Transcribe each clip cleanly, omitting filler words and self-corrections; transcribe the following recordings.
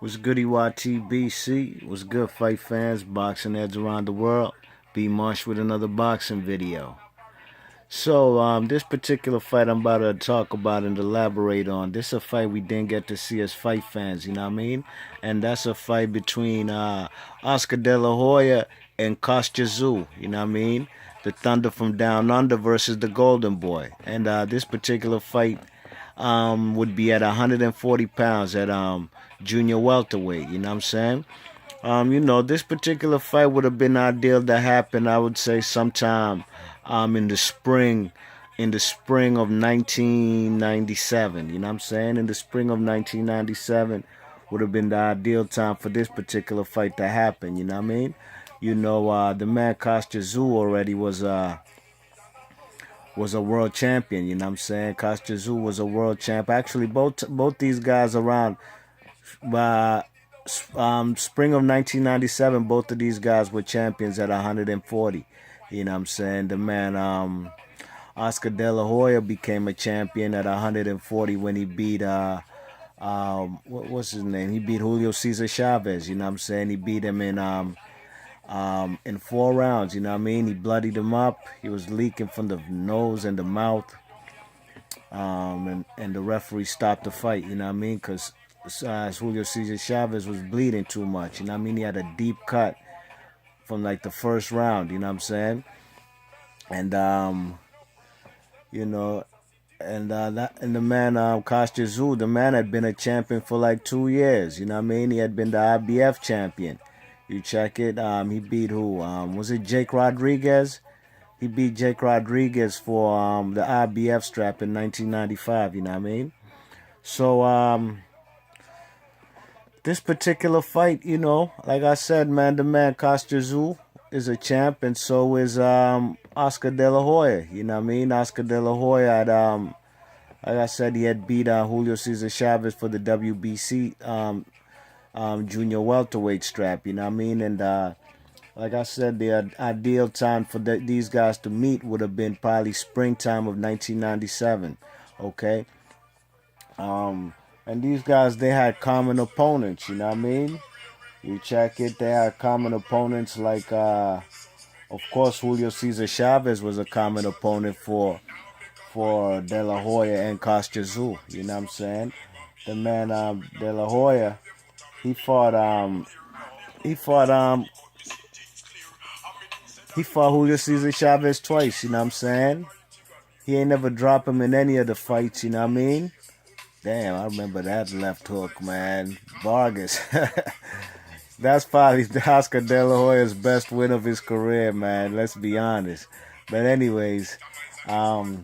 What's goody YTBC? What's good, fight fans, boxing heads around the world? B Marsh with another boxing video. So, this particular fight I'm about to talk about and elaborate on, this is a fight we didn't get to see as fight fans, you know what I mean? And that's a fight between Oscar De La Hoya and Kostya Tszyu, you know what I mean? The Thunder from Down Under versus the Golden Boy. And this particular fight would be at 140 pounds at junior welterweight, you know what I'm saying? This particular fight would have been ideal to happen, I would say, sometime in the spring of 1997. You know what I'm saying? In the spring of 1997 would have been the ideal time for this particular fight to happen. You know what I mean? The man Kostya Tszyu already was a world champion. You know what I'm saying? Kostya Tszyu was a world champ. Actually, both these guys around spring of 1997, both of these guys were champions at 140. You know what I'm saying? The man Oscar De La Hoya became a champion at 140 when he beat what's his name? He beat Julio Cesar Chavez. You know what I'm saying? He beat him in 4 rounds. You know what I mean? He bloodied him up. He was leaking from the nose and the mouth. And the referee stopped the fight. You know what I mean? Because Julio Cesar Chavez was bleeding too much. You know what I mean? He had a deep cut from like the first round. You know what I'm saying? And the man Kostya Tszyu, the man had been a champion for like 2 years. You know what I mean? He had been the IBF champion. You check it. He beat who? Was it Jake Rodriguez? He beat Jake Rodriguez for the IBF strap in 1995. You know what I mean? So this particular fight, like I said, man, the man Kostya Tszyu is a champ, and so is Oscar De La Hoya. You know what I mean? Oscar De La Hoya had, like I said, he had beat Julio Cesar Chavez for the WBC junior welterweight strap. You know what I mean? And like I said, the ideal time for these guys to meet would have been probably springtime of 1997. Okay. And these guys, they had common opponents, you know what I mean? You check it, they had common opponents like, of course, Julio Cesar Chavez was a common opponent for De La Hoya and Kostya Tszyu, you know what I'm saying? The man, De La Hoya, he fought Julio Cesar Chavez twice, you know what I'm saying? He ain't never dropped him in any of the fights, you know what I mean? Damn, I remember that left hook, man. Vargas. That's probably Oscar De La Hoya's best win of his career, man. Let's be honest. But anyways, the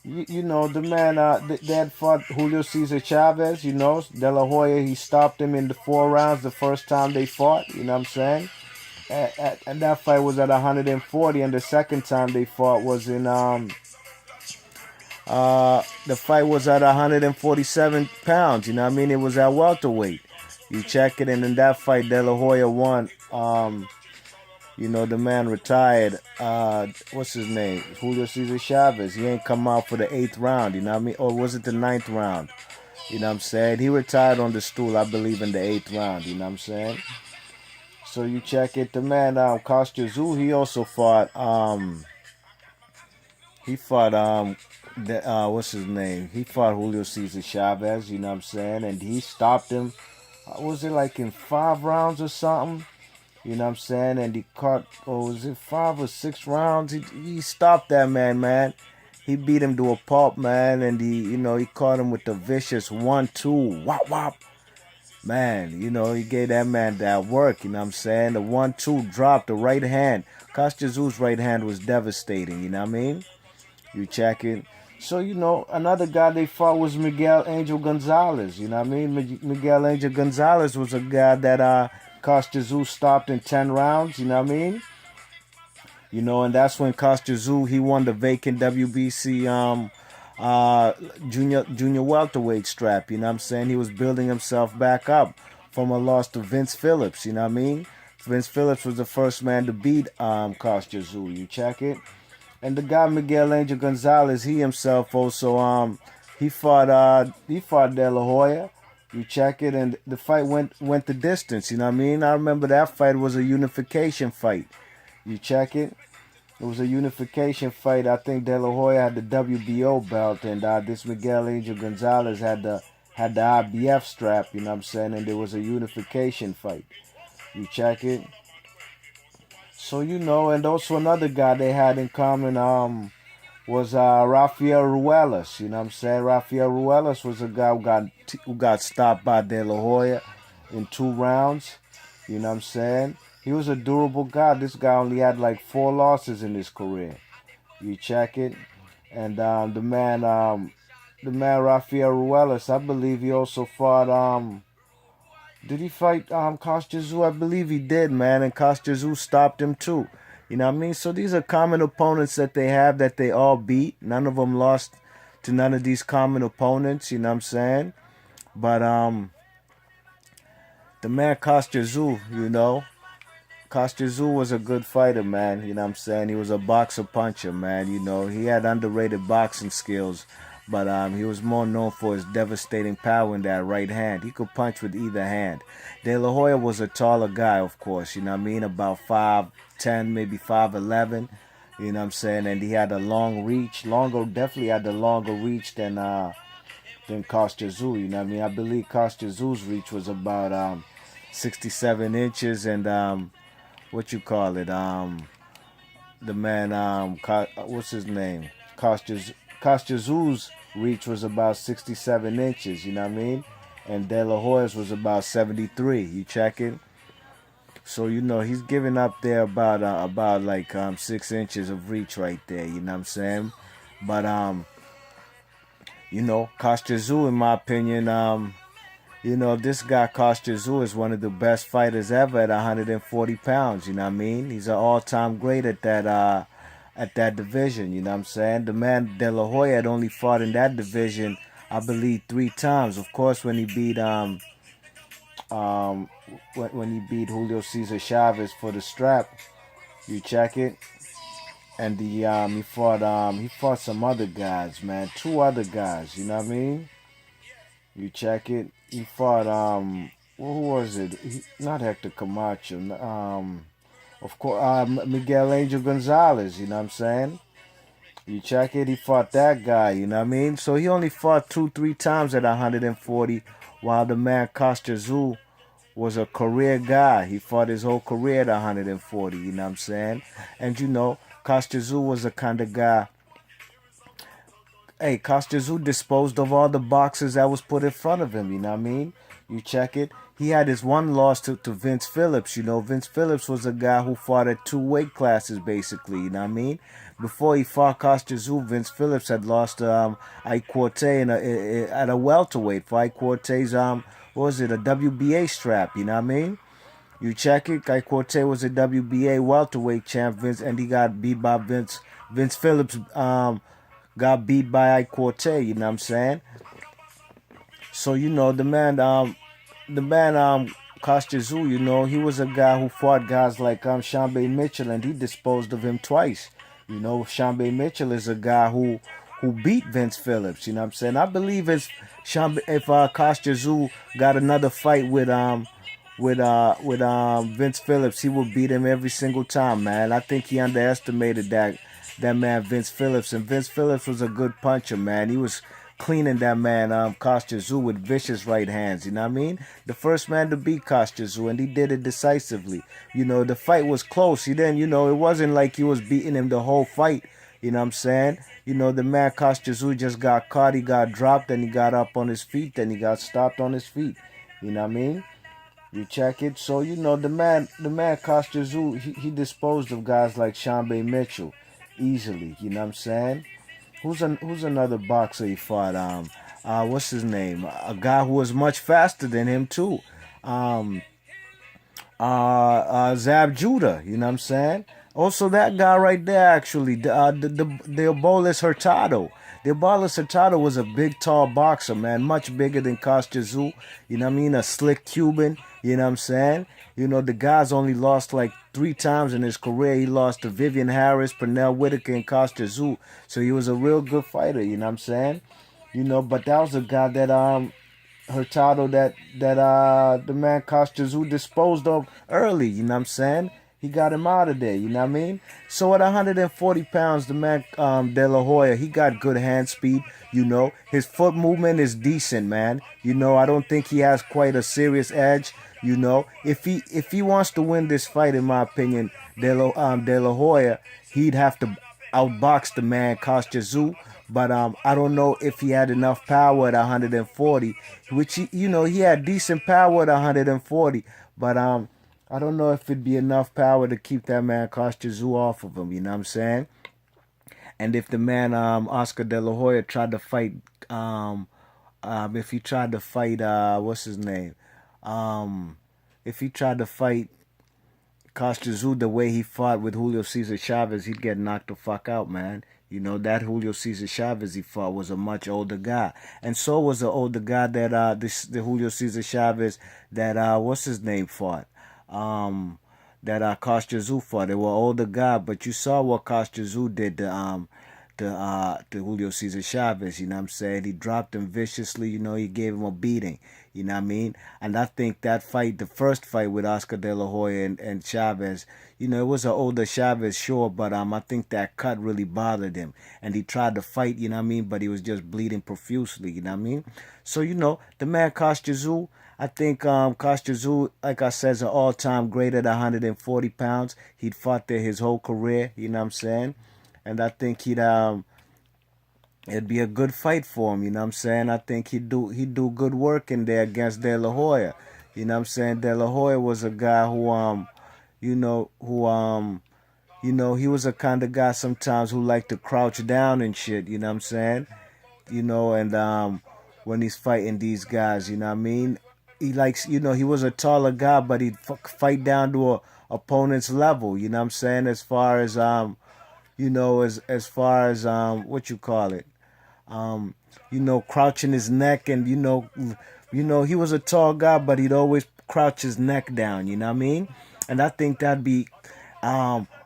man, they had fought Julio Cesar Chavez, De La Hoya, he stopped him in the 4 rounds the first time they fought, you know what I'm saying? And that fight was at 140, and the second time they fought was in, the fight was at 147 pounds, you know what I mean? It was at welterweight. You check it, and in that fight, De La Hoya won. The man retired. What's his name? Julio Cesar Chavez. He ain't come out for the 8th round, you know what I mean? Or was it the 9th round? You know what I'm saying? He retired on the stool, I believe, in the 8th round, you know what I'm saying? So you check it. The man, Kostya Tszyu, he also fought, what's his name? He fought Julio Cesar Chavez, you know what I'm saying? And he stopped him. Was it like in 5 rounds or something? You know what I'm saying? And he caught, was it 5 or 6 rounds? He stopped that man. He beat him to a pulp, man. And he caught him with the vicious 1-2. Wop, wop. Man, he gave that man that work, you know what I'm saying? The 1-2 dropped the right hand. Kostya Tszyu's right hand was devastating, you know what I mean? You check it. So, another guy they fought was Miguel Angel Gonzalez. You know what I mean? Miguel Angel Gonzalez was a guy that Kostya Tszyu stopped in 10 rounds. You know what I mean? And that's when Kostya Tszyu, he won the vacant WBC junior welterweight strap. You know what I'm saying? He was building himself back up from a loss to Vince Phillips. You know what I mean? Vince Phillips was the first man to beat Kostya Tszyu. You check it? And the guy Miguel Angel Gonzalez, he himself also he fought De La Hoya. You check it, and the fight went the distance. You know what I mean? I remember that fight was a unification fight. You check it. It was a unification fight. I think De La Hoya had the WBO belt, and this Miguel Angel Gonzalez had the IBF strap. You know what I'm saying? And there was a unification fight. You check it. So you know, and also another guy they had in common was Rafael Ruelas. You know what I'm saying? Rafael Ruelas was a guy who got stopped by De La Hoya in 2 rounds. You know what I'm saying? He was a durable guy. This guy only had like 4 losses in his career. You check it, and the man Rafael Ruelas, I believe he also fought. Did he fight Kostya Tszyu? I believe he did, man, and Kostya Tszyu stopped him too. You know what I mean? So these are common opponents that they have that they all beat. None of them lost to none of these common opponents. You know what I'm saying? But the man Kostya Tszyu, you know, Kostya Tszyu was a good fighter, man. You know what I'm saying? He was a boxer puncher, man. You know, he had underrated boxing skills, but he was more known for his devastating power in that right hand. He could punch with either hand. De La Hoya was a taller guy, of course. You know what I mean? About 5'10", maybe 5'11". You know what I'm saying? And he had a long reach, definitely had the longer reach than Kostya Tszyu. You know what I mean? I believe Kostya Tszyu's reach was about 67 inches, and what you call it? The man, what's his name? Kostya Tszyu's reach was about 67 inches. You know what I mean? And De La Hoya's was about 73. You check it. So you know he's giving up there about like 6 inches of reach right there. You know what I'm saying? But you know, Kostya Tszyu, in my opinion, you know, this guy Kostya Tszyu is one of the best fighters ever at 140 pounds. You know what I mean? He's an all-time great at that division. You know what I'm saying? The man De La Hoya had only fought in that division, I believe, 3 times. Of course, when he beat when he beat Julio Cesar Chavez for the strap. You check it. And he fought some other guys, man. 2 other guys. You know what I mean? You check it. He fought who was it? Not Hector Camacho. Of course, Miguel Angel Gonzalez. You know what I'm saying? You check it. He fought that guy. You know what I mean? So he only fought 2-3 times at 140, while the man Kostya Tszyu was a career guy. He fought his whole career at 140. You know what I'm saying? And you know, Kostya Tszyu was the kind of guy. Hey, Kostya Tszyu disposed of all the boxers that was put in front of him, you know what I mean? You check it. He had his one loss to Vince Phillips, you know. Vince Phillips was a guy who fought at 2 weight classes, basically, you know what I mean? Before he fought Kostya Tszyu, Vince Phillips had lost to Ike Quartey at a welterweight for Ike Quartey's, what was it, a WBA strap, you know what I mean? You check it. Ike Quartey was a WBA welterweight champ, and he got beat by Vince Phillips, got beat by Ike Quartey, you know what I'm saying? So, you know, the man Kostya Tszyu, you know, he was a guy who fought guys like chsmp Mitchell, and he disposed of him twice. You know, chsmp Mitchell is a guy who beat Vince Phillips, you know what I'm saying? I believe if Kostya Tszyu got another fight with Vince Phillips, he would beat him every single time, man. I think he underestimated that man Vince Phillips, and Vince Phillips was a good puncher, man. He was cleaning that man Kostya Tszyu with vicious right hands, you know what I mean? The first man to beat Kostya Tszyu, and he did it decisively. You know, the fight was close. He didn't, you know, it wasn't like he was beating him the whole fight, you know what I'm saying? You know, the man Kostya Tszyu just got caught, he got dropped, then he got up on his feet, then he got stopped on his feet, you know what I mean? You check it. So, you know, the man Kostya Tszyu, he disposed of guys like chsmp Mitchell easily, you know what I'm saying? Who's another boxer he fought? What's his name? A guy who was much faster than him too. Zab Judah, you know what I'm saying? Also that guy right there, actually, the Bolas Hurtado. The Bolas Hurtado was a big, tall boxer, man, much bigger than Kostya Tszyu. You know what I mean? A slick Cuban, you know what I'm saying? You know, the guy's only lost like 3 times in his career. He lost to Vivian Harris, Pernell Whitaker, and Kostya Tszyu. So he was a real good fighter, you know what I'm saying? You know, but that was a guy that Hurtado the man Kostya disposed of early, you know what I'm saying? He got him out of there, you know what I mean? So at 140 pounds, the man De La Hoya, he got good hand speed, you know. His foot movement is decent, man. You know, I don't think he has quite a serious edge, you know. If he wants to win this fight, in my opinion, De La Hoya, he'd have to outbox the man Kostya, but I don't know if he had enough power at 140, which he had decent power at 140, but I don't know if it'd be enough power to keep that man Kostya off of him. You know what I'm saying? And if the man Oscar De La Hoya tried to fight, if he tried to fight, what's his name? Um, if he tried to fight Kostya the way he fought with Julio Cesar Chavez, he'd get knocked the fuck out, man. You know, that Julio Cesar Chavez he fought was a much older guy. And so was the older guy that the Julio Cesar Chavez that what's his name fought. That Kostya fought. They were older guy, but you saw what Kostya did to Julio Cesar Chavez, you know what I'm saying? He dropped him viciously, you know, he gave him a beating, you know what I mean? And I think that fight, the first fight with Oscar De La Hoya and Chavez, you know, it was an older Chavez, sure, but I think that cut really bothered him. And he tried to fight, you know what I mean? But he was just bleeding profusely, you know what I mean? So, you know, the man Kostya, I think Kostya, like I said, is an all-time great at 140 pounds. He'd fought there his whole career, you know what I'm saying? And I think it'd be a good fight for him, you know what I'm saying? I think he'd do good work in there against De La Hoya. You know what I'm saying? De La Hoya was a guy who he was a kind of guy sometimes who liked to crouch down and shit, you know what I'm saying? You know, and when he's fighting these guys, you know what I mean? He likes, you know, he was a taller guy, but he'd fight down to a opponent's level, you know what I'm saying? As far as as far as what you call it, crouching his neck, and he was a tall guy, but he'd always crouch his neck down, you know what I mean? And I think that'd be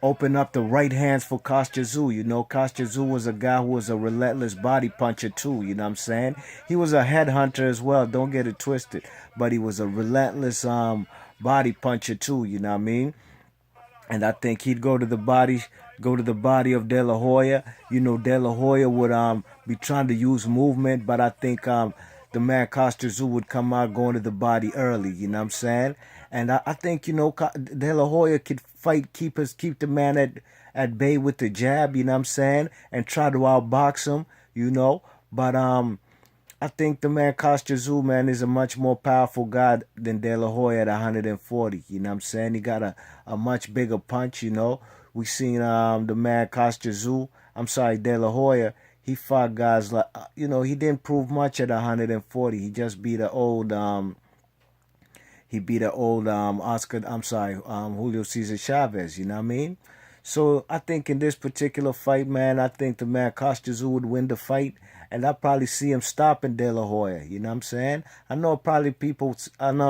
open up the right hands for Kostya. You know, Kostya was a guy who was a relentless body puncher too, you know what I'm saying? He was a headhunter as well, don't get it twisted, but he was a relentless body puncher too, you know what I mean? And I think he'd go to the body of De La Hoya. You know, De La Hoya would be trying to use movement, but I think the man Kostya would come out going to the body early. You know what I'm saying? And I think De La Hoya could keep the man at bay with the jab. You know what I'm saying? And try to outbox him. You know, but I think the man Kostya, man, is a much more powerful guy than De La Hoya at 140. You know what I'm saying? He got a much bigger punch, you know. We seen the man Kostya, De La Hoya. He fought guys like, he didn't prove much at 140. He just beat an old, Julio Cesar Chavez, you know what I mean? So I think in this particular fight, man, I think the man Kostya would win the fight, and I probably see him stopping De La Hoya. You know what I'm saying? I know a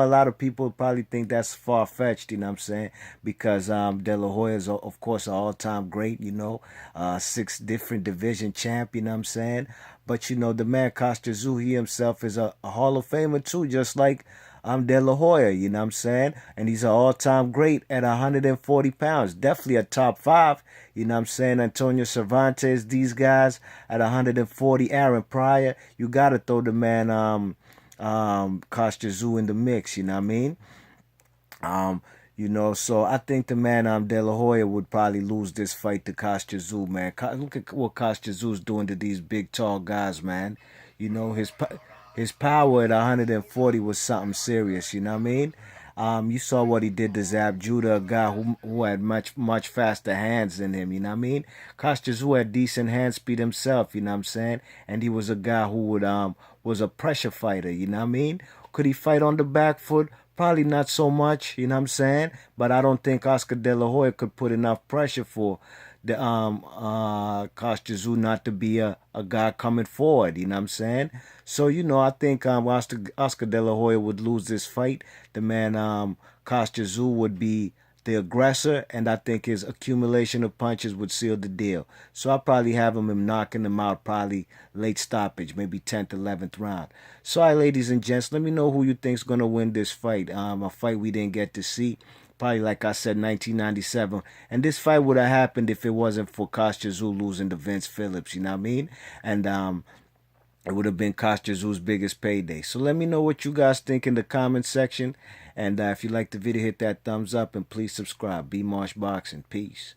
lot of people probably think that's far fetched. You know what I'm saying? Because De La Hoya is of course an all-time great. You know, 6 different division champ. You know what I'm saying? But the man Kostya, he himself is a Hall of Famer too, just like De La Hoya, you know what I'm saying? And he's an all-time great at 140 pounds. Definitely a top 5, you know what I'm saying? Antonio Cervantes, these guys at 140, Aaron Pryor. You got to throw the man Kostya in the mix, you know what I mean? So I think the man De La Hoya would probably lose this fight to Kostya, man. Look at what Kostya's doing to these big, tall guys, man. You know, his power at 140 was something serious, you know what I mean? You saw what he did to Zab Judah, a guy who had much faster hands than him, you know what I mean? Kostya had decent hand speed himself, you know what I'm saying? And he was a guy who was a pressure fighter, you know what I mean? Could he fight on the back foot? Probably not so much, you know what I'm saying? But I don't think Oscar De La Hoya could put enough pressure for the Kostya not to be a guy coming forward, you know what I'm saying? So, I think Oscar De La Hoya would lose this fight. The man Kostya would be the aggressor, and I think his accumulation of punches would seal the deal. So I'll probably have him knocking him out, probably late stoppage, maybe 10th, 11th round. So, all right, ladies and gents, let me know who you think's going to win this fight. A fight we didn't get to see. Probably, like I said, 1997. And this fight would have happened if it wasn't for Kostya losing to Vince Phillips, you know what I mean? And it would have been Kostya's biggest payday. So let me know what you guys think in the comment section. And if you like the video, hit that thumbs up and please subscribe. B Marsh Boxing. Peace.